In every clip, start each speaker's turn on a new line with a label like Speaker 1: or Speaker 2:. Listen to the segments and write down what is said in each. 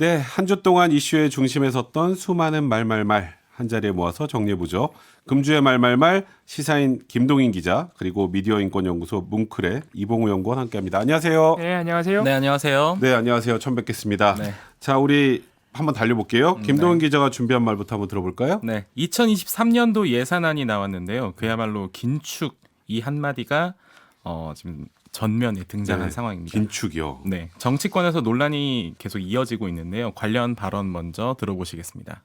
Speaker 1: 네, 한 주 동안 이슈의 중심에 섰던 수많은 말말말 한자리에 모아서 정리해보죠. 금주의 말말말 시사인 김동인 기자 그리고 미디어인권연구소 뭉클의 이봉우 연구원 함께합니다. 안녕하세요.
Speaker 2: 네, 안녕하세요.
Speaker 3: 네, 안녕하세요.
Speaker 1: 네, 안녕하세요. 처음 뵙겠습니다.
Speaker 3: 네.
Speaker 1: 자, 우리 한번 달려볼게요. 김동인 기자가 준비한 말부터 한번 들어볼까요?
Speaker 3: 네, 2023년도 예산안이 나왔는데요. 그야말로 긴축 이 한마디가 지금 전면에 등장한
Speaker 1: 네,
Speaker 3: 상황입니다.
Speaker 1: 긴축이요.
Speaker 3: 네, 정치권에서 논란이 계속 이어지고 있는데요. 관련 발언 먼저 들어보시겠습니다.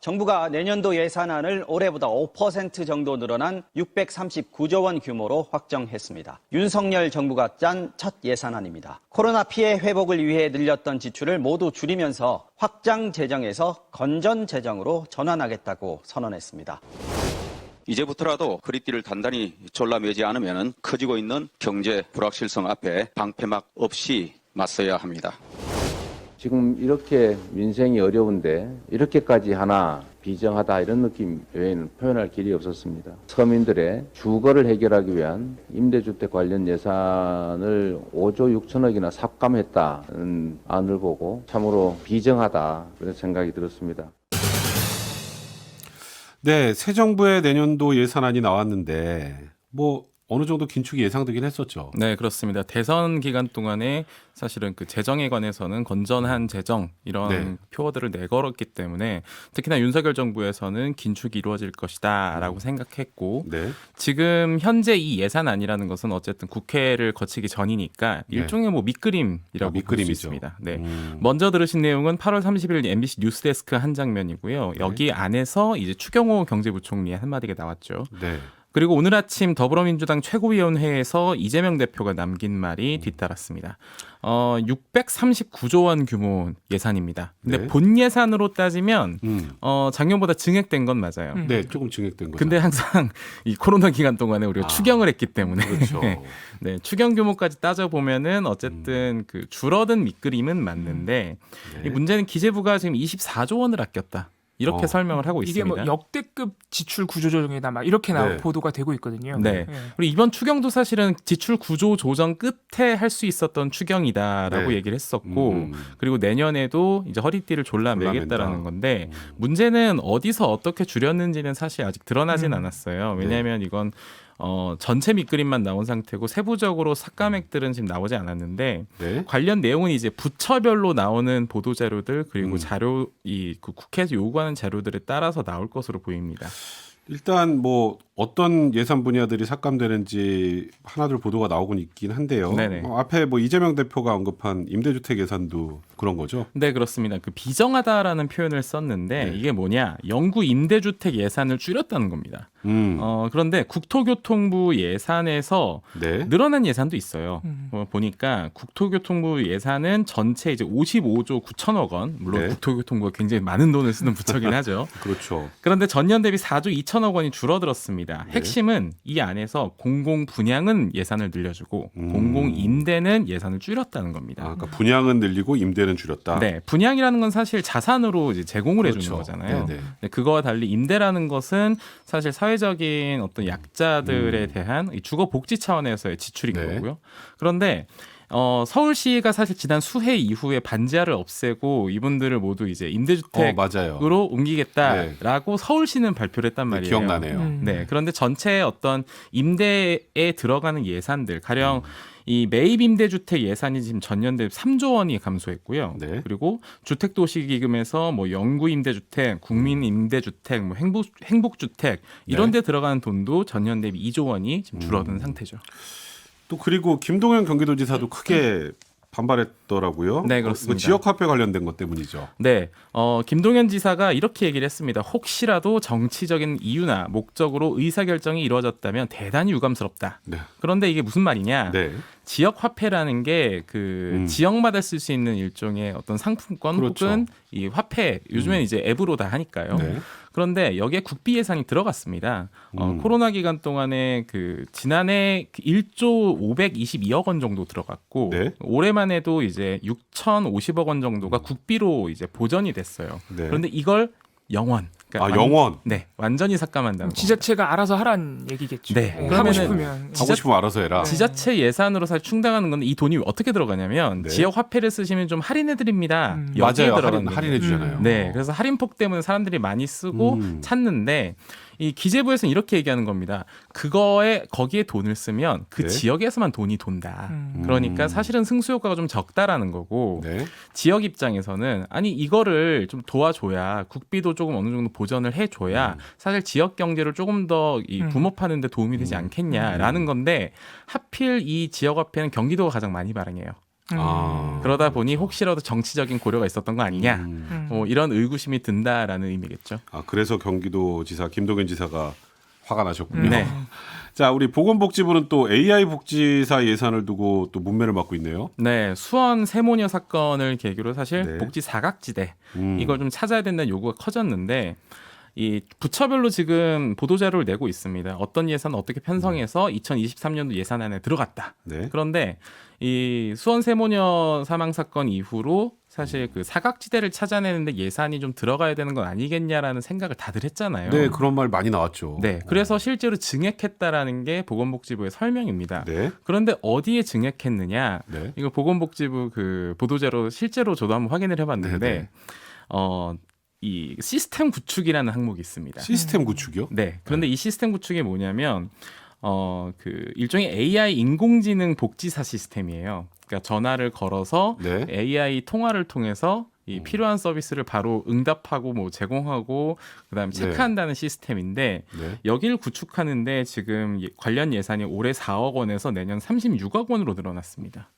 Speaker 4: 정부가 내년도 예산안을 올해보다 5% 정도 늘어난 639조 원 규모로 확정했습니다. 윤석열 정부가 짠 첫 예산안입니다. 코로나 피해 회복을 위해 늘렸던 지출을 모두 줄이면서 확장 재정에서 건전 재정으로 전환하겠다고 선언했습니다.
Speaker 5: 이제부터라도 허리띠를 단단히 졸라매지 않으면 커지고 있는 경제 불확실성 앞에 방패막 없이 맞서야 합니다.
Speaker 6: 지금 이렇게 민생이 어려운데 이렇게까지 하나 비정하다 이런 느낌 외에는 표현할 길이 없었습니다. 서민들의 주거를 해결하기 위한 임대주택 관련 예산을 5조 6천억이나 삭감했다는 안을 보고 참으로 비정하다 그런 생각이 들었습니다.
Speaker 1: 네, 새 정부의 내년도 예산안이 나왔는데 뭐 어느 정도 긴축이 예상되긴 했었죠.
Speaker 3: 네, 그렇습니다. 대선 기간 동안에 사실은 그 재정에 관해서는 건전한 재정 이런
Speaker 1: 네.
Speaker 3: 표어들을 내걸었기 때문에 특히나 윤석열 정부에서는 긴축이 이루어질 것이다라고 생각했고
Speaker 1: 네.
Speaker 3: 지금 현재 이 예산안이라는 것은 어쨌든 국회를 거치기 전이니까 일종의 뭐 밑그림이라고 볼 수
Speaker 1: 밑그림이죠.
Speaker 3: 있습니다. 네. 먼저 들으신 내용은 8월 30일 MBC 뉴스데스크 한 장면이고요. 여기 안에서 이제 추경호 경제부총리의 한마디가 나왔죠.
Speaker 1: 네.
Speaker 3: 그리고 오늘 아침 더불어민주당 최고위원회에서 이재명 대표가 남긴 말이 뒤따랐습니다. 639조 원 규모 예산입니다. 근데
Speaker 1: 네.
Speaker 3: 본 예산으로 따지면 작년보다 증액된 건 맞아요.
Speaker 1: 네, 조금 증액된 거죠.
Speaker 3: 근데 항상 이 코로나 기간 동안에 우리가 추경을 했기 때문에
Speaker 1: 그렇죠.
Speaker 3: 네, 추경 규모까지 따져 보면은 어쨌든 그 줄어든 밑그림은 맞는데
Speaker 1: 네.
Speaker 3: 이 문제는 기재부가 지금 24조 원을 아꼈다. 이렇게 설명을 하고
Speaker 2: 이게
Speaker 3: 있습니다.
Speaker 2: 뭐 역대급 지출 구조조정이다 막 이렇게
Speaker 1: 네.
Speaker 2: 보도가 되고 있거든요.
Speaker 3: 네. 그리고 이번 추경도 사실은 지출 구조 조정 끝에 할 수 있었던 추경이다라고
Speaker 1: 네.
Speaker 3: 얘기를 했었고 그리고 내년에도 이제 허리띠를 졸라 매겠다라는
Speaker 1: 졸라맨다.
Speaker 3: 건데 문제는 어디서 어떻게 줄였는지는 사실 아직 드러나진 않았어요.
Speaker 1: 네.
Speaker 3: 왜냐하면 이건 전체 밑그림만 나온 상태고 세부적으로 삭감액들은 지금 나오지 않았는데
Speaker 1: 네.
Speaker 3: 관련 내용은 이제 부처별로 나오는 보도 자료들 그리고 자료 그 국회에서 요구하는 자료들에 따라서 나올 것으로 보입니다.
Speaker 1: 일단 뭐 어떤 예산 분야들이 삭감되는지 하나둘 보도가 나오곤 있긴 한데요.
Speaker 3: 네네.
Speaker 1: 앞에 뭐 이재명 대표가 언급한 임대주택 예산도 그런 거죠.
Speaker 3: 네, 그렇습니다. 그 비정하다라는 표현을 썼는데
Speaker 1: 네.
Speaker 3: 이게 뭐냐? 영구 임대주택 예산을 줄였다는 겁니다. 그런데 국토교통부 예산에서
Speaker 1: 네.
Speaker 3: 늘어난 예산도 있어요. 보니까 국토교통부 예산은 전체 이제 55조 9천억 원. 물론
Speaker 1: 네.
Speaker 3: 국토교통부가 굉장히 많은 돈을 쓰는 부처긴 하죠.
Speaker 1: 그렇죠.
Speaker 3: 그런데 전년 대비 4조 2천억 원이 줄어들었습니다.
Speaker 1: 네.
Speaker 3: 핵심은 이 안에서 공공 분양은 예산을 늘려주고 공공 임대는 예산을 줄였다는 겁니다.
Speaker 1: 그러니까 분양은 늘리고 임대는 줄였다.
Speaker 3: 네, 분양이라는 건 사실 자산으로 이제 제공을 해주는
Speaker 1: 그렇죠.
Speaker 3: 거잖아요.
Speaker 1: 네네.
Speaker 3: 근데 그거와 달리 임대라는 것은 사실 사회적인 어떤 약자들에 대한 이 주거 복지 차원에서의 지출인
Speaker 1: 네.
Speaker 3: 거고요. 그런데 서울시가 사실 지난 수해 이후에 반지하를 없애고 이분들을 모두 이제 임대주택으로
Speaker 1: 맞아요.
Speaker 3: 옮기겠다라고 서울시는 발표를 했단 말이에요.
Speaker 1: 기억나네요.
Speaker 3: 네, 그런데 전체 어떤 임대에 들어가는 예산들 가령 이 매입 임대주택 예산이 지금 전년 대비 3조 원이 감소했고요.
Speaker 1: 네.
Speaker 3: 그리고 주택도시기금에서 뭐 영구 임대주택, 국민 임대주택, 뭐 행복주택 이런 데 들어가는 돈도 전년 대비 2조 원이 지금 줄어든 상태죠.
Speaker 1: 또 그리고 김동연 경기도지사도 크게 반발했더라고요.
Speaker 3: 네, 그렇습니다.
Speaker 1: 지역 화폐 관련된 것 때문이죠.
Speaker 3: 네, 김동연 지사가 이렇게 얘기를 했습니다. 혹시라도 정치적인 이유나 목적으로 의사결정이 이루어졌다면 대단히 유감스럽다.
Speaker 1: 네.
Speaker 3: 그런데 이게 무슨 말이냐?
Speaker 1: 네.
Speaker 3: 지역 화폐라는 게 그 지역마다 쓸 수 있는 일종의 어떤 상품권
Speaker 1: 그렇죠.
Speaker 3: 혹은 이 화폐 요즘엔 이제 앱으로 다 하니까요.
Speaker 1: 네.
Speaker 3: 그런데 여기에 국비 예산이 들어갔습니다. 코로나 기간 동안에 그 지난해 1조 522억 원 정도 들어갔고
Speaker 1: 네.
Speaker 3: 올해만 해도 이제 6,050억 원 정도가 국비로 이제 보전이 됐어요.
Speaker 1: 네.
Speaker 3: 그런데 이걸 영원.
Speaker 1: 영원.
Speaker 3: 네, 완전히 삭감한다는 거.
Speaker 2: 지자체가 알아서 하란 얘기겠죠.
Speaker 3: 네.
Speaker 2: 하고
Speaker 3: 그러면은
Speaker 2: 싶으면
Speaker 1: 하고 싶으면 알아서 해라.
Speaker 3: 지자체 예산으로 사실 충당하는 건데 이 돈이 어떻게 들어가냐면
Speaker 1: 네.
Speaker 3: 지역 화폐를 쓰시면 좀 할인해 드립니다.
Speaker 1: 맞아요.
Speaker 3: 들어가는
Speaker 1: 할인해 주잖아요.
Speaker 3: 네, 그래서 할인폭 때문에 사람들이 많이 쓰고 찾는데 이 기재부에서는 이렇게 얘기하는 겁니다. 거기에 돈을 쓰면 그
Speaker 1: 네.
Speaker 3: 지역에서만 돈이 돈다. 그러니까 사실은 승수 효과가 좀 적다라는 거고
Speaker 1: 네.
Speaker 3: 지역 입장에서는 아니 이거를 좀 도와줘야 국비도 조금 어느 정도 보전을 해줘야 사실 지역 경제를 조금 더 이 붐업하는 데 도움이 되지 않겠냐라는 건데 하필 이 지역 화폐는 경기도가 가장 많이 발행해요. 그러다 보니 혹시라도 정치적인 고려가 있었던 거 아니냐 뭐 이런 의구심이 든다라는 의미겠죠.
Speaker 1: 그래서 경기도지사 김동연 지사가 화가 나셨군요.
Speaker 3: 네.
Speaker 1: 자, 우리 보건복지부는 또 AI 복지사 예산을 두고 또 문매를 맡고 있네요.
Speaker 3: 네, 수원 세모녀 사건을 계기로 사실
Speaker 1: 네.
Speaker 3: 복지 사각지대 이걸 좀 찾아야 된다는 요구가 커졌는데 이 부처별로 지금 보도자료를 내고 있습니다. 어떤 예산은 어떻게 편성해서 2023년도 예산안에 들어갔다.
Speaker 1: 네.
Speaker 3: 그런데 이 수원 세모녀 사망 사건 이후로 사실 그 사각지대를 찾아내는데 예산이 좀 들어가야 되는 건 아니겠냐라는 생각을 다들 했잖아요.
Speaker 1: 네, 그런 말 많이 나왔죠.
Speaker 3: 네, 그래서 실제로 증액했다라는 게 보건복지부의 설명입니다.
Speaker 1: 네.
Speaker 3: 그런데 어디에 증액했느냐?
Speaker 1: 네.
Speaker 3: 이거 보건복지부 그 보도자료 실제로 저도 한번 확인을 해봤는데,
Speaker 1: 네,
Speaker 3: 이 시스템 구축이라는 항목이 있습니다.
Speaker 1: 시스템 구축이요?
Speaker 3: 네. 그런데 이 시스템 구축이 뭐냐면 그 일종의 AI 인공지능 복지사 시스템이에요. 그러니까 전화를 걸어서
Speaker 1: 네.
Speaker 3: AI 통화를 통해서 이 필요한 서비스를 바로 응답하고 뭐 제공하고 그다음에
Speaker 1: 네.
Speaker 3: 체크한다는 시스템인데
Speaker 1: 네.
Speaker 3: 여기를 구축하는데 지금 관련 예산이 올해 4억 원에서 내년 36억 원으로 늘어났습니다.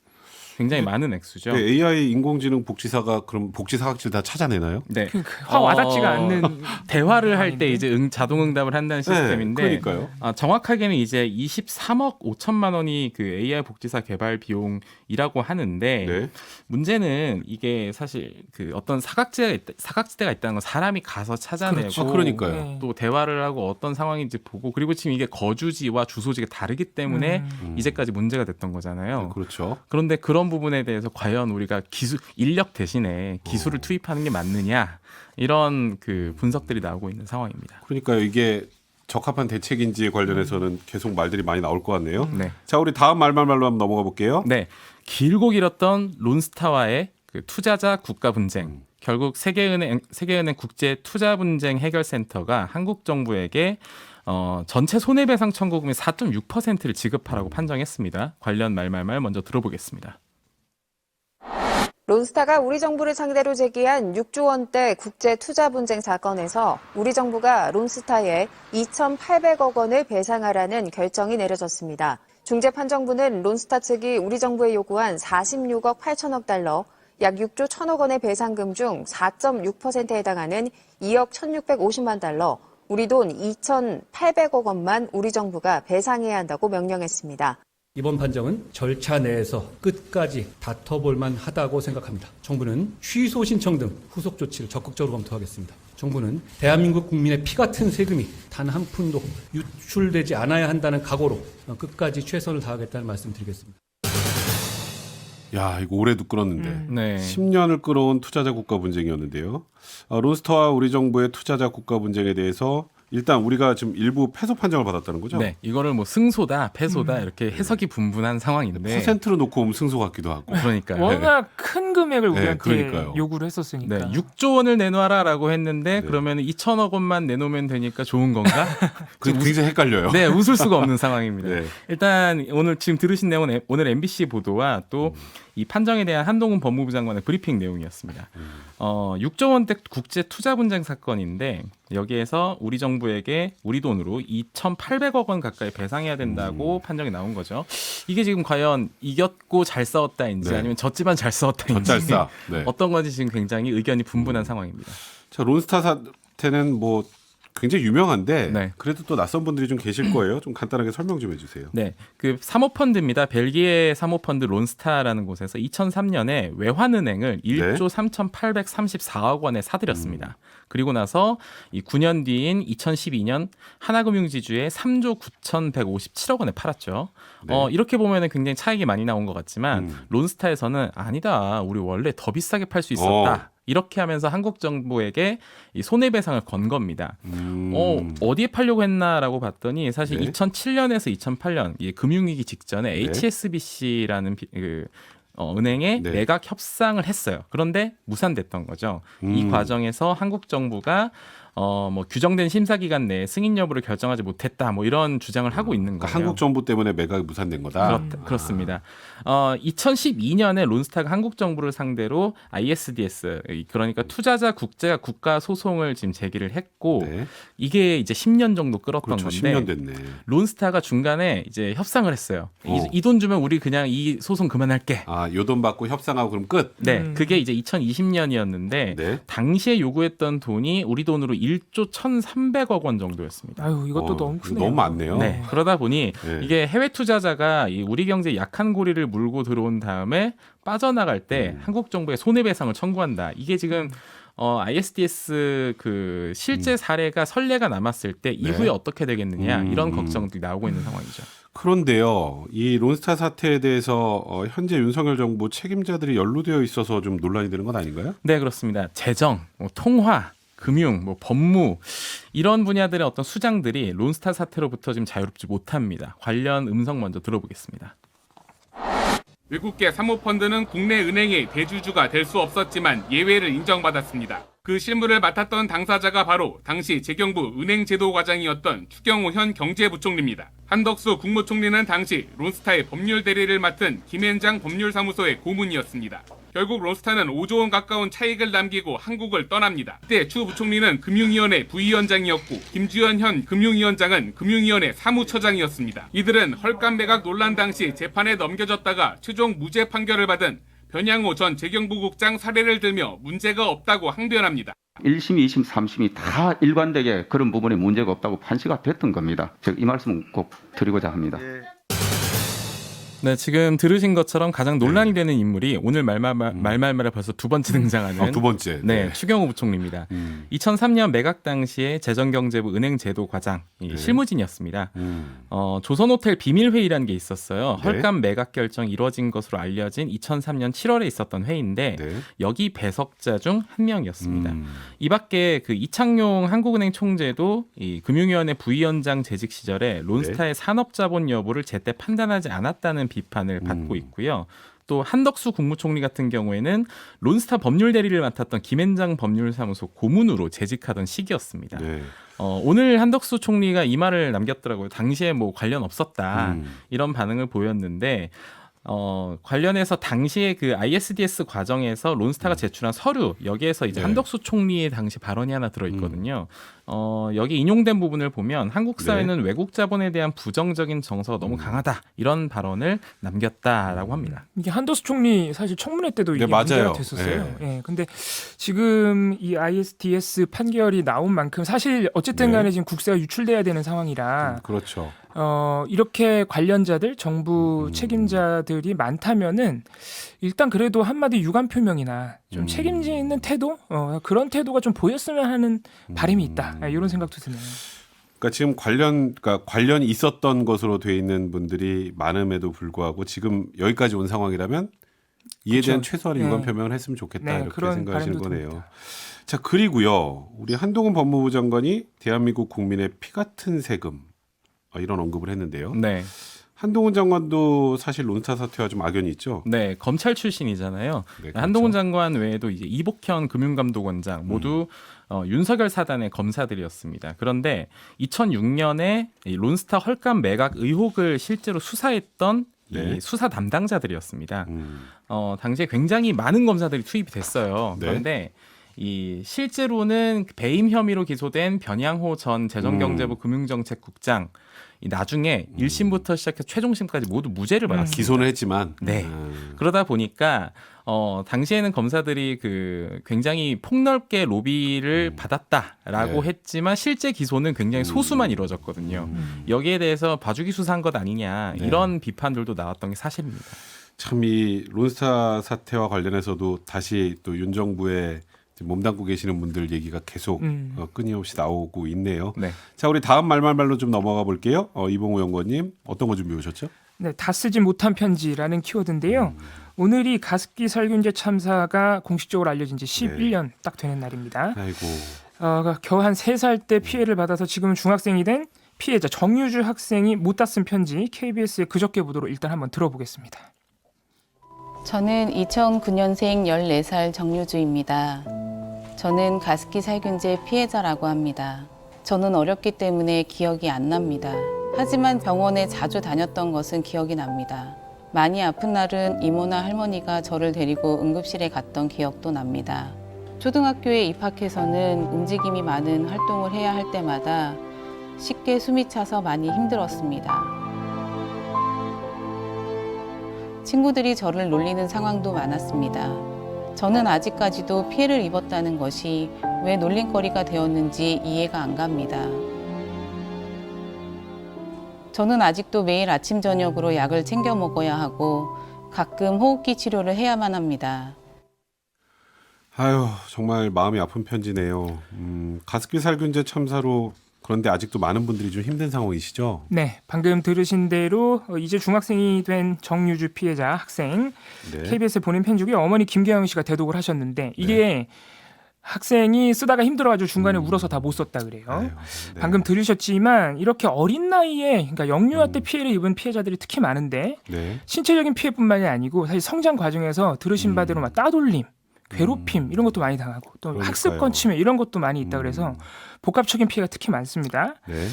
Speaker 3: 굉장히 많은 액수죠.
Speaker 1: 네, AI 인공지능 복지사가 그럼 복지 사각지를 다 찾아내나요?
Speaker 3: 네.
Speaker 2: 확 와닿지가 않는
Speaker 3: 대화를 할 때
Speaker 2: 상황인데?
Speaker 3: 이제 자동 응답을 한다는 시스템인데
Speaker 1: 그러니까요.
Speaker 3: 정확하게는 이제 23억 5천만 원이 그 AI 복지사 개발 비용이라고 하는데
Speaker 1: 네.
Speaker 3: 문제는 이게 사실 그 어떤 사각지대가 있다는 건 사람이 가서 찾아내고
Speaker 1: 그렇죠. 그러니까요.
Speaker 2: 네.
Speaker 3: 또 대화를 하고 어떤 상황인지 보고 그리고 지금 이게 거주지와 주소지가 다르기 때문에 이제까지 문제가 됐던 거잖아요.
Speaker 1: 그렇죠.
Speaker 3: 그런데 그런 부분에 대해서 과연 우리가 인력 대신에 기술을 투입하는 게 맞느냐 이런 그 분석들이 나오고 있는 상황입니다.
Speaker 1: 그러니까요. 이게 적합한 대책인지에 관련해서는 계속 말들이 많이 나올 것 같네요.
Speaker 3: 네.
Speaker 1: 자, 우리 다음 말로 한번 넘어가 볼게요.
Speaker 3: 네, 길고 길었던 론스타와의 그 투자자 국가 분쟁. 결국 세계은행 국제 투자 분쟁 해결센터가 한국 정부에게 전체 손해배상 청구금의 4.6%를 지급하라고 판정했습니다. 관련 말말말 먼저 들어보겠습니다.
Speaker 7: 론스타가 우리 정부를 상대로 제기한 6조 원대 국제 투자 분쟁 사건에서 우리 정부가 론스타에 2,800억 원을 배상하라는 결정이 내려졌습니다. 중재판정부는 론스타 측이 우리 정부에 요구한 46억 8천억 달러, 약 6조 1천억 원의 배상금 중 4.6%에 해당하는 2억 1,650만 달러, 우리 돈 2,800억 원만 우리 정부가 배상해야 한다고 명령했습니다.
Speaker 8: 이번 판정은 절차 내에서 끝까지 다퉈볼 만하다고 생각합니다. 정부는 취소 신청 등 후속 조치를 적극적으로 검토하겠습니다. 정부는 대한민국 국민의 피 같은 세금이 단 한 푼도 유출되지 않아야 한다는 각오로 끝까지 최선을 다하겠다는 말씀드리겠습니다.
Speaker 1: 야, 이거 올해도 끌었는데.
Speaker 3: 네.
Speaker 1: 10년을 끌어온 투자자 국가 분쟁이었는데요. 론스타와 우리 정부의 투자자 국가 분쟁에 대해서 일단 우리가 지금 일부 패소 판정을 받았다는 거죠?
Speaker 3: 네, 이거를 뭐 승소다, 패소다 이렇게 해석이 분분한 상황인데
Speaker 1: 퍼센트로 놓고 오면 승소 같기도 하고.
Speaker 3: 그러니까요.
Speaker 2: 워낙 큰 금액을
Speaker 1: 네,
Speaker 2: 우리한테
Speaker 1: 그러니까요.
Speaker 2: 요구를 했었으니까.
Speaker 3: 네, 6조 원을 내놔라라고 했는데
Speaker 1: 네.
Speaker 3: 그러면 2천억 원만 내놓으면 되니까 좋은 건가?
Speaker 1: 굉장히 헷갈려요.
Speaker 3: 네, 웃을 수가 없는 상황입니다.
Speaker 1: 네.
Speaker 3: 일단 오늘 지금 들으신 내용은 오늘 MBC 보도와 또 이 판정에 대한 한동훈 법무부 장관의 브리핑 내용이었습니다. 6조 원대 국제 투자 분쟁 사건인데 여기에서 우리 정부에게 우리 돈으로 2,800억 원 가까이 배상해야 된다고 판정이 나온 거죠. 이게 지금 과연 이겼고 잘 싸웠다인지
Speaker 1: 네.
Speaker 3: 아니면 졌지만 잘 싸웠다인지
Speaker 1: 젖잘싸. 네.
Speaker 3: 어떤 건지 지금 굉장히 의견이 분분한 상황입니다.
Speaker 1: 자, 론스타 사태는 뭐 굉장히 유명한데
Speaker 3: 네.
Speaker 1: 그래도 또 낯선 분들이 좀 계실 거예요. 좀 간단하게 설명 좀 해주세요.
Speaker 3: 네, 그 사모펀드입니다. 벨기에 사모펀드 론스타라는 곳에서 2003년에 외환은행을 1조 3,834억 원에 사들였습니다. 그리고 나서 이 9년 뒤인 2012년 하나금융지주에 3조 9,157억 원에 팔았죠.
Speaker 1: 네.
Speaker 3: 이렇게 보면은 굉장히 차익이 많이 나온 것 같지만 론스타에서는 아니다, 우리 원래 더 비싸게 팔 수 있었다. 이렇게 하면서 한국 정부에게 이 손해배상을 건 겁니다. 어디에 팔려고 했나라고 봤더니 사실
Speaker 1: 네.
Speaker 3: 2007년에서 2008년 이 금융위기 직전에
Speaker 1: 네.
Speaker 3: HSBC라는 은행에
Speaker 1: 네.
Speaker 3: 매각 협상을 했어요. 그런데 무산됐던 거죠. 이 과정에서 한국 정부가 뭐 규정된 심사 기간 내에 승인 여부를 결정하지 못했다. 뭐 이런 주장을 하고 있는 거예요.
Speaker 1: 그러니까 한국 정부 때문에 매각이 무산된 거다.
Speaker 3: 그렇습니다. 2012년에 론스타가 한국 정부를 상대로 ISDS 그러니까 투자자 국제화 국가 소송을 지금 제기를 했고
Speaker 1: 네.
Speaker 3: 이게 이제 10년 정도 끌었던
Speaker 1: 그렇죠.
Speaker 3: 건데
Speaker 1: 10년 됐네.
Speaker 3: 론스타가 중간에 이제 협상을 했어요.
Speaker 1: 어.
Speaker 3: 이 돈 주면 우리 그냥 이 소송 그만할게.
Speaker 1: 아, 요 돈 받고 협상하고 그럼 끝.
Speaker 3: 네, 그게 이제 2020년이었는데
Speaker 1: 네.
Speaker 3: 당시에 요구했던 돈이 우리 돈으로 1조 1,300억 원 정도였습니다.
Speaker 2: 아유 이것도 너무
Speaker 1: 이거
Speaker 2: 크네요.
Speaker 1: 너무 많네요.
Speaker 3: 네, 그러다 보니
Speaker 1: 네.
Speaker 3: 이게 해외 투자자가 이 우리 경제 약한 고리를 물고 들어온 다음에 빠져나갈 때 한국 정부에 손해배상을 청구한다. 이게 지금 ISDS 그 실제 사례가 선례가 남았을 때 이후에 어떻게 되겠느냐 이런 걱정들이 나오고 있는 상황이죠.
Speaker 1: 그런데요, 이 론스타 사태에 대해서 현재 윤석열 정부 책임자들이 연루되어 있어서 좀 논란이 되는 건 아닌가요?
Speaker 3: 네, 그렇습니다. 재정, 뭐 통화, 금융, 뭐 법무 이런 분야들의 어떤 수장들이 론스타 사태로부터 지금 자유롭지 못합니다. 관련 음성 먼저 들어보겠습니다.
Speaker 9: 외국계 사모펀드는 국내 은행의 대주주가 될 수 없었지만 예외를 인정받았습니다. 그 실무를 맡았던 당사자가 바로 당시 재경부 은행제도과장이었던 추경호 현 경제부총리입니다. 한덕수 국무총리는 당시 론스타의 법률 대리를 맡은 김앤장 법률사무소의 고문이었습니다. 결국 론스타는 5조 원 가까운 차익을 남기고 한국을 떠납니다. 그때 추 부총리는 금융위원회 부위원장이었고 김주현 현 금융위원장은 금융위원회 사무처장이었습니다. 이들은 헐값 매각 논란 당시 재판에 넘겨졌다가 최종 무죄 판결을 받은 변양호 전 재경부국장 사례를 들며 문제가 없다고 항변합니다.
Speaker 10: 1심, 2심, 3심이 다 일관되게 그런 부분에 문제가 없다고 판시가 됐던 겁니다. 제가 이 말씀을 꼭 드리고자 합니다.
Speaker 3: 네, 지금 들으신 것처럼 가장 논란이 되는 인물이 오늘 말말말에 벌써 두 번째 등장하는
Speaker 1: 두 번째.
Speaker 3: 네, 추경호 부총리입니다. 2003년 매각 당시에 재정경제부 은행제도과장 실무진이었습니다. 조선호텔 비밀회의라는 게 있었어요.
Speaker 1: 네.
Speaker 3: 헐값 매각 결정이 이루어진 것으로 알려진 2003년 7월에 있었던 회의인데
Speaker 1: 네.
Speaker 3: 여기 배석자 중 한 명이었습니다. 이 밖에 그 이창용 한국은행 총재도 이 금융위원회 부위원장 재직 시절에 론스타의 산업자본 여부를 제때 판단하지 않았다는 비판을 받고 있고요. 또 한덕수 국무총리 같은 경우에는 론스타 법률 대리를 맡았던 김앤장 법률사무소 고문으로 재직하던 시기였습니다.
Speaker 1: 네.
Speaker 3: 오늘 한덕수 총리가 이 말을 남겼더라고요. 당시에 뭐 관련 없었다 이런 반응을 보였는데 관련해서 당시에 그 ISDS 과정에서 론스타가 제출한 서류 여기에서 이제
Speaker 1: 네.
Speaker 3: 한덕수 총리의 당시 발언이 하나 들어 있거든요. 여기 인용된 부분을 보면 한국 사회는 외국 자본에 대한 부정적인 정서가 너무 강하다 이런 발언을 남겼다라고 합니다.
Speaker 2: 이게 한덕수 총리 사실 청문회 때도 이게
Speaker 1: 네, 맞아요.
Speaker 2: 문제가 됐었어요. 예. 근데 지금 이 ISDS 판결이 나온 만큼 사실 어쨌든 간에 지금 국세가 유출돼야 되는 상황이라
Speaker 1: 그렇죠.
Speaker 2: 이렇게 관련자들, 정부 책임자들이 많다면은 일단 그래도 한마디 유감 표명이나 좀 책임지 있는 태도, 그런 태도가 좀 보였으면 하는 바람이 있다. 이런 생각도 드네요.
Speaker 1: 그러니까 지금 관련이 있었던 것으로 돼 있는 분들이 많음에도 불구하고 지금 여기까지 온 상황이라면 이에 대한
Speaker 2: 그쵸.
Speaker 1: 최소한의 유감 표명을 했으면 좋겠다
Speaker 2: 네,
Speaker 1: 이렇게
Speaker 2: 그런
Speaker 1: 생각하시는
Speaker 2: 바람도
Speaker 1: 거네요.
Speaker 2: 듭니다.
Speaker 1: 자, 그리고요. 우리 한동훈 법무부 장관이 대한민국 국민의 피 같은 세금 이런 언급을 했는데요.
Speaker 3: 네.
Speaker 1: 한동훈 장관도 사실 론스타 사태와 좀 악연이 있죠.
Speaker 3: 네, 검찰 출신이잖아요.
Speaker 1: 네, 그렇죠.
Speaker 3: 한동훈 장관 외에도 이제 이복현 금융감독원장 모두 윤석열 사단의 검사들이었습니다. 그런데 2006년에 이 론스타 헐값 매각 의혹을 실제로 수사했던
Speaker 1: 네.
Speaker 3: 이 수사 담당자들이었습니다. 당시에 굉장히 많은 검사들이 투입이 됐어요.
Speaker 1: 네.
Speaker 3: 그런데 이 실제로는 배임 혐의로 기소된 변양호 전 재정경제부 금융정책국장 이 나중에 1심부터 시작해서 최종심까지 모두 무죄를 받았습니다.
Speaker 1: 기소는 했지만
Speaker 3: 네. 그러다 보니까 당시에는 검사들이 그 굉장히 폭넓게 로비를 받았다라고
Speaker 1: 네.
Speaker 3: 했지만 실제 기소는 굉장히 소수만 이루어졌거든요. 여기에 대해서 봐주기 수사한 것 아니냐 이런 비판들도 나왔던 게 사실입니다.
Speaker 1: 참 이 론스타 사태와 관련해서도 다시 또 윤 정부의 몸담고 계시는 분들 얘기가 계속 끊임없이 나오고 있네요.
Speaker 3: 네.
Speaker 1: 자, 우리 다음 말말말로 좀 넘어가 볼게요. 이봉우 연구원님 어떤 거 준비해 오셨죠?
Speaker 2: 네, 다 쓰지 못한 편지라는 키워드인데요. 오늘이 가습기 살균제 참사가 공식적으로 알려진 지 11년 딱 되는 날입니다.
Speaker 1: 아이고.
Speaker 2: 겨우 한 3살 때 피해를 받아서 지금은 중학생이 된 피해자 정유주 학생이 못다 쓴 편지 KBS의 그저께 보도로 일단 한번 들어보겠습니다.
Speaker 11: 저는 2009년생 14살 정유주입니다. 저는 가습기 살균제 피해자라고 합니다. 저는 어렸기 때문에 기억이 안 납니다. 하지만 병원에 자주 다녔던 것은 기억이 납니다. 많이 아픈 날은 이모나 할머니가 저를 데리고 응급실에 갔던 기억도 납니다. 초등학교에 입학해서는 움직임이 많은 활동을 해야 할 때마다 쉽게 숨이 차서 많이 힘들었습니다. 친구들이 저를 놀리는 상황도 많았습니다. 저는 아직까지도 피해를 입었다는 것이 왜 놀림거리가 되었는지 이해가 안 갑니다. 저는 아직도 매일 아침 저녁으로 약을 챙겨 먹어야 하고 가끔 호흡기 치료를 해야만 합니다.
Speaker 1: 아유, 정말 마음이 아픈 편지네요. 가습기 살균제 참사로 그런데 아직도 많은 분들이 좀 힘든 상황이시죠?
Speaker 2: 네, 방금 들으신 대로 이제 중학생이 된 정유주 피해자 학생
Speaker 1: 네.
Speaker 2: KBS에 보낸 편지고요. 어머니 김계영 씨가 대독을 하셨는데 이게 학생이 쓰다가 힘들어가지고 중간에 울어서 다 못 썼다 그래요.
Speaker 1: 아유, 네.
Speaker 2: 방금 들으셨지만 이렇게 어린 나이에 그러니까 영유아 때 피해를 입은 피해자들이 특히 많은데
Speaker 1: 네.
Speaker 2: 신체적인 피해뿐만이 아니고 사실 성장 과정에서 들으신 바대로 막 따돌림, 괴롭힘 이런 것도 많이 당하고 또
Speaker 1: 그러니까요.
Speaker 2: 학습권 침해 이런 것도 많이 있다 그래서 복합적인 피해가 특히 많습니다.
Speaker 1: 네.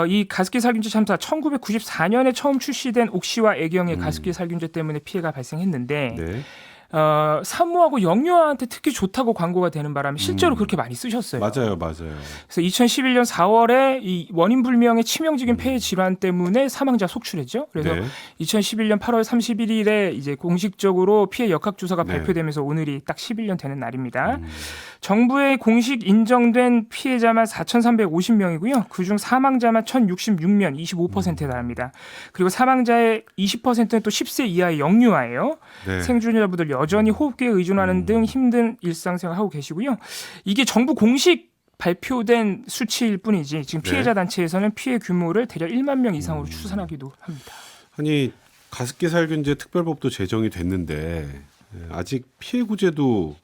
Speaker 2: 이 가습기 살균제 참사 1994년에 처음 출시된 옥시와 애경의 가습기 살균제 때문에 피해가 발생했는데
Speaker 1: 네.
Speaker 2: 산모하고 영유아한테 특히 좋다고 광고가 되는 바람에 실제로 그렇게 많이 쓰셨어요.
Speaker 1: 맞아요.
Speaker 2: 그래서 2011년 4월에 이 원인 불명의 치명적인 폐해 질환 때문에 사망자 속출했죠. 그래서
Speaker 1: 네.
Speaker 2: 2011년 8월 31일에 이제 공식적으로 피해 역학 조사가
Speaker 1: 네.
Speaker 2: 발표되면서 오늘이 딱 11년 되는 날입니다. 정부의 공식 인정된 피해자만 4,350명이고요. 그중 사망자만 1,066명, 25%에 달합니다. 그리고 사망자의 20%는 또 10세 이하의 영유아예요.
Speaker 1: 네.
Speaker 2: 생존자분들 여전히 호흡기에 의존하는 등 힘든 일상생활 하고 계시고요. 이게 정부 공식 발표된 수치일 뿐이지 지금 피해자
Speaker 1: 네.
Speaker 2: 단체에서는 피해 규모를 대략 1만 명 이상으로 추산하기도 합니다.
Speaker 1: 아니 가습기 살균제 특별법도 제정이 됐는데 아직 피해 구제도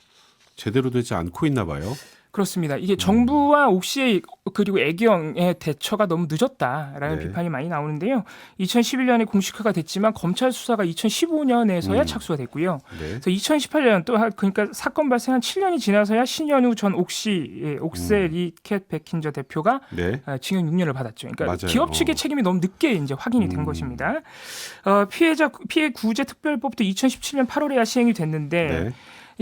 Speaker 1: 제대로 되지 않고 있나 봐요.
Speaker 2: 그렇습니다. 이게 정부와 옥시의 그리고 애경의 대처가 너무 늦었다라는
Speaker 1: 네.
Speaker 2: 비판이 많이 나오는데요. 2011년에 공식화가 됐지만 검찰 수사가 2015년에서야 착수가 됐고요.
Speaker 1: 네.
Speaker 2: 그래서 2018년 또 그러니까 사건 발생한 7년이 지나서야 신현우 전 옥시 옥세 리켓 백힌저 대표가
Speaker 1: 네.
Speaker 2: 징역 6년을 받았죠. 그러니까
Speaker 1: 맞아요.
Speaker 2: 기업 측의 책임이 너무 늦게 이제 확인이 된 것입니다. 피해 구제 특별법도 2017년 8월에야 시행이 됐는데
Speaker 1: 네.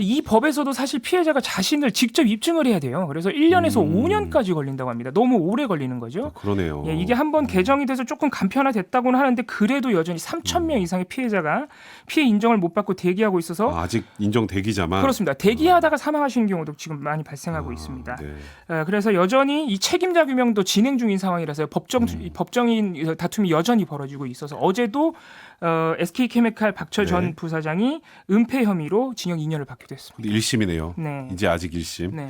Speaker 2: 이 법에서도 사실 피해자가 자신을 직접 입증을 해야 돼요. 그래서 1년에서 5년까지 걸린다고 합니다. 너무 오래 걸리는 거죠.
Speaker 1: 그러네요.
Speaker 2: 예, 이게 한번 개정이 돼서 조금 간편화됐다고는 하는데 그래도 여전히 3,000명 이상의 피해자가 피해 인정을 못 받고 대기하고 있어서
Speaker 1: 아직 인정 대기자만
Speaker 2: 그렇습니다. 대기하다가 사망하시는 경우도 지금 많이 발생하고 있습니다.
Speaker 1: 네.
Speaker 2: 그래서 여전히 이 책임자 규명도 진행 중인 상황이라서 법정인 다툼이 여전히 벌어지고 있어서 어제도 SK케미칼 박철
Speaker 1: 네.
Speaker 2: 전 부사장이 은폐 혐의로 징역 2년을 받기도 했습니다.
Speaker 1: 1심이네요.
Speaker 2: 네.
Speaker 1: 이제 아직 1심.
Speaker 2: 네.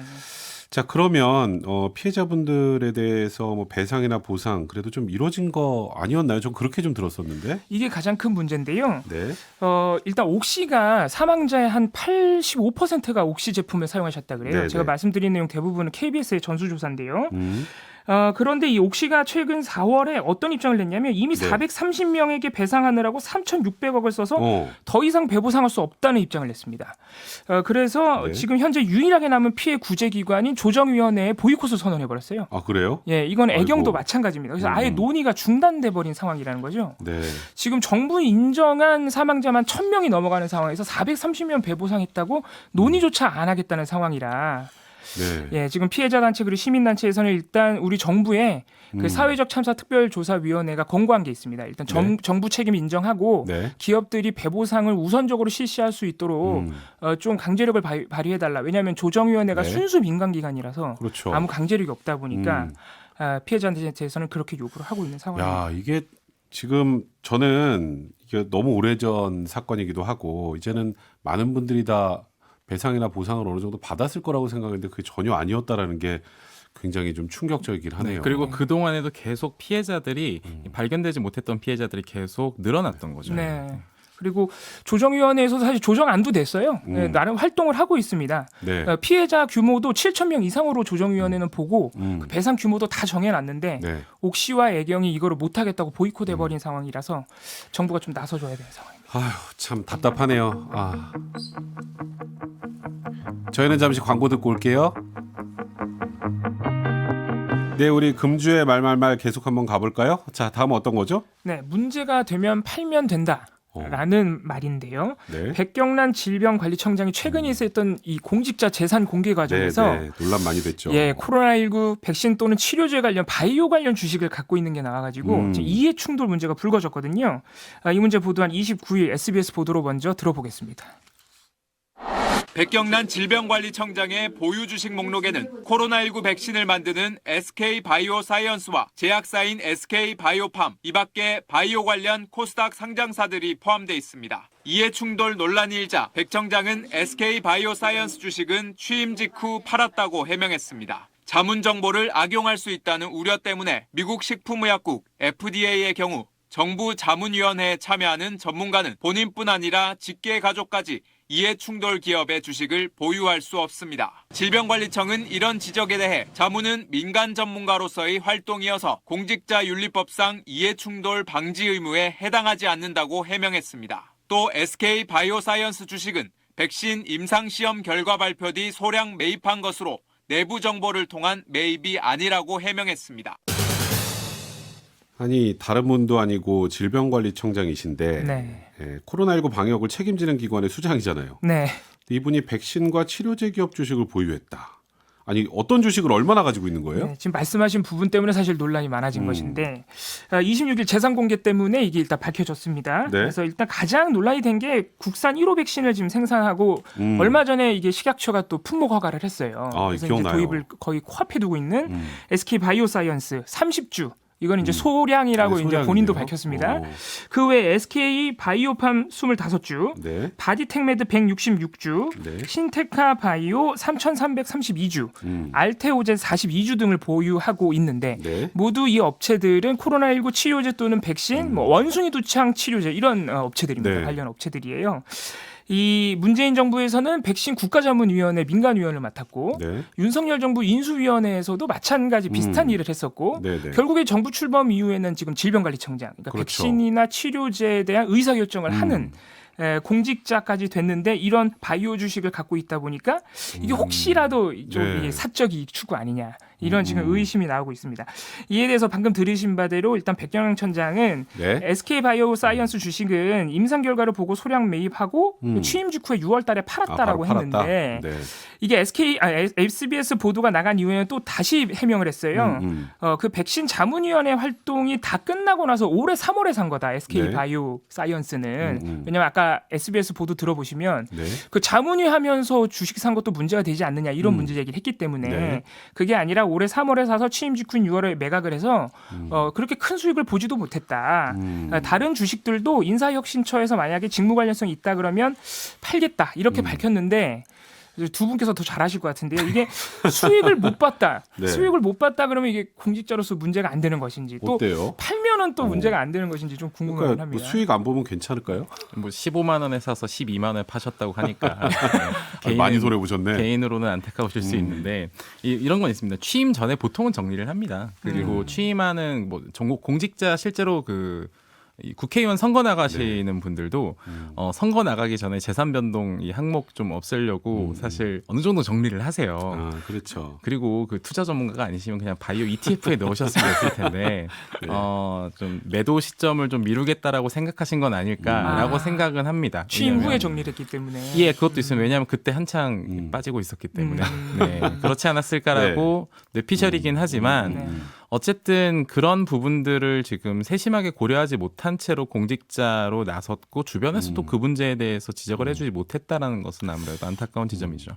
Speaker 1: 자, 그러면 피해자분들에 대해서 뭐 배상이나 보상 그래도 좀 이루어진 거 아니었나요? 전 그렇게 좀 들었었는데.
Speaker 2: 이게 가장 큰 문제인데요.
Speaker 1: 네.
Speaker 2: 일단 옥시가 사망자의 한 85%가 옥시 제품을 사용하셨다 그래요.
Speaker 1: 네네.
Speaker 2: 제가 말씀드린 내용 대부분은 KBS의 전수조사인데요. 그런데 이 옥시가 최근 4월에 어떤 입장을 냈냐면 이미
Speaker 1: 네.
Speaker 2: 430명에게 배상하느라고 3,600억을 써서
Speaker 1: 어.
Speaker 2: 더 이상 배보상할 수 없다는 입장을 냈습니다. 그래서
Speaker 1: 네.
Speaker 2: 지금 현재 유일하게 남은 피해 구제 기관인 조정위원회에 보이콧을 선언해 버렸어요.
Speaker 1: 아, 그래요?
Speaker 2: 예, 이건 애경도
Speaker 1: 아이고.
Speaker 2: 마찬가지입니다. 그래서 아예 논의가 중단돼 버린 상황이라는 거죠.
Speaker 1: 네.
Speaker 2: 지금 정부 인정한 사망자만 1,000명이 넘어가는 상황에서 430명 배보상했다고 논의조차 안 하겠다는 상황이라
Speaker 1: 네.
Speaker 2: 예, 지금 피해자 단체 그리고 시민 단체에서는 일단 우리 정부에 그 사회적 참사 특별조사위원회가 권고한 게 있습니다. 일단 정부 책임 인정하고
Speaker 1: 네.
Speaker 2: 기업들이 배보상을 우선적으로 실시할 수 있도록 좀 강제력을 발휘해달라. 왜냐하면 조정위원회가
Speaker 1: 네.
Speaker 2: 순수 민간기관이라서
Speaker 1: 그렇죠.
Speaker 2: 아무 강제력이 없다 보니까 피해자한테 대해서는 그렇게 요구를 하고 있는 상황입니다.
Speaker 1: 야, 이게 지금 저는 이게 너무 오래전 사건이기도 하고 이제는 많은 분들이 다 배상이나 보상을 어느 정도 받았을 거라고 생각했는데 그게 전혀 아니었다라는 게 굉장히 좀 충격적이긴 하네요.
Speaker 3: 그리고 그 동안에도 계속 피해자들이 발견되지 못했던 피해자들이 계속 늘어났던 거죠.
Speaker 2: 네. 그리고 조정위원회에서 사실 조정안도 됐어요. 네, 나름 활동을 하고 있습니다.
Speaker 1: 네.
Speaker 2: 피해자 규모도 7,000명 이상으로 조정위원회는 보고 그 배상 규모도 다 정해놨는데
Speaker 1: 네.
Speaker 2: 옥시와 애경이 이거를 못하겠다고 보이콧해버린 상황이라서 정부가 좀 나서줘야 되는 상황입니다.
Speaker 1: 아휴, 참 답답하네요. 아. 저희는 잠시 광고 듣고 올게요. 네, 우리 금주의 말말말 계속 한번 가볼까요? 자, 다음은 어떤 거죠?
Speaker 2: 네, 문제가 되면 팔면 된다. 라는 말인데요.
Speaker 1: 네.
Speaker 2: 백경란 질병관리청장이 최근에 있었던 이 공직자 재산 공개 과정에서
Speaker 1: 네, 논란 많이 됐죠.
Speaker 2: 예, 코로나19 백신 또는 치료제 관련 바이오 관련 주식을 갖고 있는 게 나와가지고 이해 충돌 문제가 불거졌거든요. 이 문제 보도한 29일 SBS 보도로 먼저 들어보겠습니다.
Speaker 12: 백경란 질병관리청장의 보유 주식 목록에는 코로나19 백신을 만드는 SK바이오사이언스와 제약사인 SK바이오팜, 이 밖에 바이오 관련 코스닥 상장사들이 포함돼 있습니다. 이해충돌 논란이 일자 백 청장은 SK바이오사이언스 주식은 취임 직후 팔았다고 해명했습니다. 자문 정보를 악용할 수 있다는 우려 때문에 미국 식품의약국 FDA의 경우 정부 자문위원회에 참여하는 전문가는 본인뿐 아니라 직계 가족까지 이해충돌 기업의 주식을 보유할 수 없습니다. 질병관리청은 이런 지적에 대해 자문은 민간 전문가로서의 활동이어서 공직자윤리법상 이해충돌 방지 의무에 해당하지 않는다고 해명했습니다. 또 SK바이오사이언스 주식은 백신 임상시험 결과 발표 뒤 소량 매입한 것으로 내부 정보를 통한 매입이 아니라고 해명했습니다.
Speaker 1: 아니, 다른 분도 아니고 질병관리청장이신데
Speaker 2: 네.
Speaker 1: 예, 코로나19 방역을 책임지는 기관의 수장이잖아요.
Speaker 2: 네.
Speaker 1: 이분이 백신과 치료제 기업 주식을 보유했다. 아니, 어떤 주식을 얼마나 가지고 있는 거예요?
Speaker 2: 네, 지금 말씀하신 부분 때문에 사실 논란이 많아진 것인데 26일 재산 공개 때문에 이게 일단 밝혀졌습니다.
Speaker 1: 네.
Speaker 2: 그래서 일단 가장 논란이 된 게 국산 1호 백신을 지금 생산하고 얼마 전에 이게 식약처가 또 품목 허가를 했어요.
Speaker 1: 아,
Speaker 2: 그래서
Speaker 1: 기억나요.
Speaker 2: 이제 도입을 거의 코앞에 두고 있는 SK바이오사이언스 30주. 이건 이제 소량이라고
Speaker 1: 네,
Speaker 2: 이제
Speaker 1: 소량이네요.
Speaker 2: 본인도 밝혔습니다. 그 외에 SK 바이오팜 25주,
Speaker 1: 네.
Speaker 2: 바디텍메드 166주,
Speaker 1: 네.
Speaker 2: 신테카 바이오 3,332주, 알테오젠 42주 등을 보유하고 있는데
Speaker 1: 네.
Speaker 2: 모두 이 업체들은 코로나19 치료제 또는 백신, 뭐 원숭이 두창 치료제 이런 업체들입니다.
Speaker 1: 네.
Speaker 2: 관련 업체들이에요. 이 문재인 정부에서는 백신 국가자문위원회 민간위원을 맡았고
Speaker 1: 네.
Speaker 2: 윤석열 정부 인수위원회에서도 마찬가지 비슷한 일을 했었고
Speaker 1: 네네.
Speaker 2: 결국에 정부 출범 이후에는 지금 질병관리청장, 그러니까
Speaker 1: 그렇죠.
Speaker 2: 백신이나 치료제에 대한 의사결정을 하는 공직자까지 됐는데 이런 바이오 주식을 갖고 있다 보니까 이게 혹시라도 좀
Speaker 1: 네.
Speaker 2: 이게 사적 이익 추구 아니냐 이런 지금 의심이 나오고 있습니다. 이에 대해서 방금 들으신 바대로 일단 백경란 청장은
Speaker 1: 네.
Speaker 2: SK바이오사이언스 주식은 임상 결과를 보고 소량 매입하고 취임 직후에 6월달에 팔았다라고
Speaker 1: 바로 팔았다.
Speaker 2: 했는데
Speaker 1: 네.
Speaker 2: 이게 SBS 보도가 나간 이후에는 또 다시 해명을 했어요. 그 백신 자문위원회 활동이 다 끝나고 나서 올해 3월에 산 거다. SK바이오사이언스는. 왜냐면 아까 SBS 보도 들어보시면
Speaker 1: 네.
Speaker 2: 그 자문위 하면서 주식 산 것도 문제가 되지 않느냐 이런 문제 제기를 했기 때문에
Speaker 1: 네.
Speaker 2: 그게 아니라 올해 3월에 사서 취임 직후인 6월에 매각을 해서 그렇게 큰 수익을 보지도 못했다. 다른 주식들도 인사혁신처에서 만약에 직무 관련성이 있다 그러면 팔겠다 이렇게 밝혔는데 두 분께서 더 잘하실 것 같은데요. 이게 수익을 못 봤다.
Speaker 1: 네.
Speaker 2: 수익을 못 봤다 그러면 이게 공직자로서 문제가 안 되는 것인지 또
Speaker 1: 어때요?
Speaker 2: 팔면은 또 문제가 안 되는 것인지 좀 궁금하긴
Speaker 1: 그러니까 뭐
Speaker 2: 합니다.
Speaker 1: 수익 안 보면 괜찮을까요?
Speaker 3: 뭐 15만 원에 사서 12만 원에 파셨다고 하니까
Speaker 1: 많이 손해 보셨네.
Speaker 3: 개인으로는 안타까우실 수 있는데 이런 건 있습니다. 취임 전에 보통은 정리를 합니다. 그리고 취임하는 뭐 전국 공직자 실제로 이 국회의원 선거 나가시는 분들도 선거 나가기 전에 재산 변동 이 항목 좀 없애려고 사실 어느 정도 정리를 하세요.
Speaker 1: 아, 그렇죠.
Speaker 3: 그리고 그 투자 전문가가 아니시면 그냥 바이오 ETF에 넣으셨으면 됐을 텐데 좀 매도 시점을 좀 미루겠다라고 생각하신 건 아닐까라고 생각은 합니다.
Speaker 2: 취임 후에 정리를 했기 때문에.
Speaker 3: 예, 그것도 있으면 왜냐하면 그때 한창 빠지고 있었기 때문에 네, 그렇지 않았을까라고 뇌피셜이긴 하지만 어쨌든 그런 부분들을 지금 세심하게 고려하지 못한 채로 공직자로 나섰고 주변에서도 그 문제에 대해서 지적을 해주지 못했다라는 것은 아무래도 안타까운 지점이죠.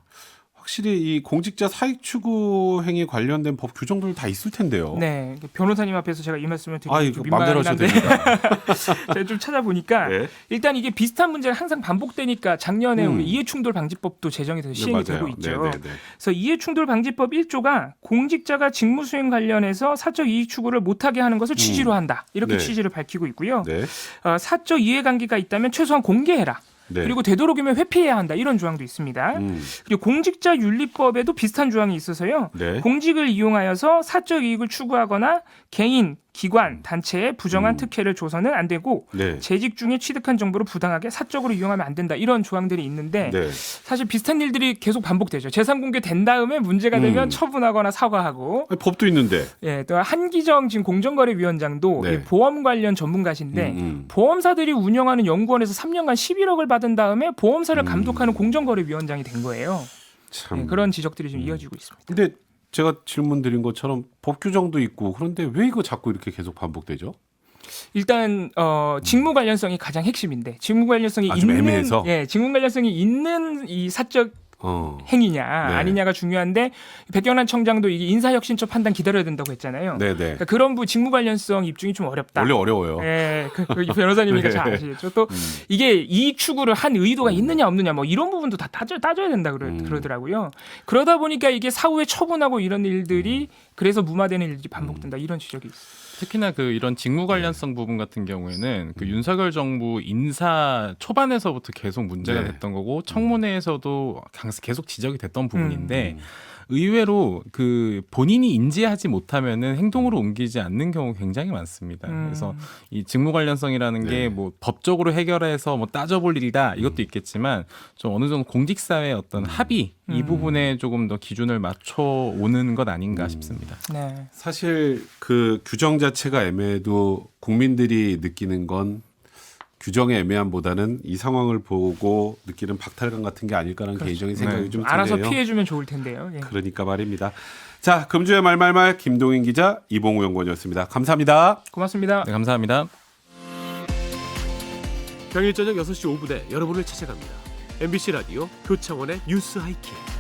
Speaker 1: 확실히 이 공직자 사익 추구 행위 관련된 법 규정들 다 있을 텐데요.
Speaker 2: 네, 변호사님 앞에서 제가 이 말씀을
Speaker 1: 아,
Speaker 2: 드리기
Speaker 1: 이거
Speaker 2: 좀
Speaker 1: 마음대로
Speaker 2: 민망한데
Speaker 1: 하셔도 됩니다.
Speaker 2: 제가 좀 찾아보니까
Speaker 1: 네.
Speaker 2: 일단 이게 비슷한 문제가 항상 반복되니까 작년에 우리 이해충돌방지법도 제정이 돼서 시행이
Speaker 1: 네,
Speaker 2: 되고
Speaker 1: 맞아요.
Speaker 2: 있죠.
Speaker 1: 네, 네, 네.
Speaker 2: 그래서 이해충돌방지법 1조가 공직자가 직무수행 관련해서 사적 이익 추구를 못하게 하는 것을 취지로 한다. 이렇게
Speaker 1: 네.
Speaker 2: 취지를 밝히고 있고요.
Speaker 1: 네.
Speaker 2: 사적 이해관계가 있다면 최소한 공개해라.
Speaker 1: 네.
Speaker 2: 그리고 되도록이면 회피해야 한다. 이런 조항도 있습니다. 그리고 공직자윤리법에도 비슷한 조항이 있어서요.
Speaker 1: 네.
Speaker 2: 공직을 이용하여서 사적 이익을 추구하거나 개인, 기관, 단체에 부정한 특혜를 줘서는 안 되고
Speaker 1: 네.
Speaker 2: 재직 중에 취득한 정보를 부당하게 사적으로 이용하면 안 된다. 이런 조항들이 있는데
Speaker 1: 네.
Speaker 2: 사실 비슷한 일들이 계속 반복되죠. 재산 공개된 다음에 문제가 되면 처분하거나 사과하고.
Speaker 1: 아니, 법도 있는데.
Speaker 2: 예, 또 한기정 지금 공정거래위원장도
Speaker 1: 네.
Speaker 2: 이 보험 관련 전문가신데 보험사들이 운영하는 연구원에서 3년간 11억을 받은 다음에 보험사를 감독하는 공정거래위원장이 된 거예요.
Speaker 1: 참.
Speaker 2: 예, 그런 지적들이 좀 이어지고 있습니다.
Speaker 1: 근데 제가 질문 드린 것처럼 법 규정도 있고 그런데 왜 이거 자꾸 이렇게 계속 반복되죠?
Speaker 2: 일단 직무 관련성이 가장 핵심인데 직무 관련성이
Speaker 1: 아, 좀
Speaker 2: 있는
Speaker 1: 애매해서?
Speaker 2: 예, 직무 관련성이 있는 이 사적 행위냐
Speaker 1: 네.
Speaker 2: 아니냐가 중요한데 백경란 청장도 이게 인사혁신처 판단 기다려야 된다고 했잖아요.
Speaker 1: 네네.
Speaker 2: 그러니까 그런 직무 관련성 입증이 좀 어렵다.
Speaker 1: 원래 어려워요.
Speaker 2: 예, 그 변호사님이니까
Speaker 1: 네.
Speaker 2: 잘 아시죠. 또 이게 이익 추구를 한 의도가 있느냐 없느냐 뭐 이런 부분도 다 따져야 된다 그러더라고요. 그러다 보니까 이게 사후에 처분하고 이런 일들이 그래서 무마되는 일들이 반복된다 이런 지적이 있어요.
Speaker 3: 특히나 그 이런 직무 관련성 부분 같은 경우에는 그 윤석열 정부 인사 초반에서부터 계속 문제가
Speaker 1: 네.
Speaker 3: 됐던 거고 청문회에서도 계속 지적이 됐던 부분인데 의외로 그 본인이 인지하지 못하면은 행동으로 옮기지 않는 경우 굉장히 많습니다. 그래서 이 직무 관련성이라는 게 뭐 법적으로 해결해서 뭐 따져볼 일이다 이것도 있겠지만 좀 어느 정도 공직사회의 어떤 합의 이 부분에 조금 더 기준을 맞춰 오는 것 아닌가 싶습니다.
Speaker 2: 네.
Speaker 1: 사실 그 규정 자체가 애매해도 국민들이 느끼는 건 규정의 애매함보다는 이 상황을 보고 느끼는 박탈감 같은 게 아닐까라는 개인적인 생각이 좀 드네요.
Speaker 2: 알아서 피해주면 좋을 텐데요. 예.
Speaker 1: 그러니까 말입니다. 자, 금주의 말말말 김동인 기자, 이봉우 연구원이었습니다. 감사합니다.
Speaker 2: 고맙습니다.
Speaker 3: 네, 감사합니다.
Speaker 13: 평일 저녁 6시 5분에 여러분을 찾아갑니다. MBC 라디오 표창원의 뉴스 하이킥.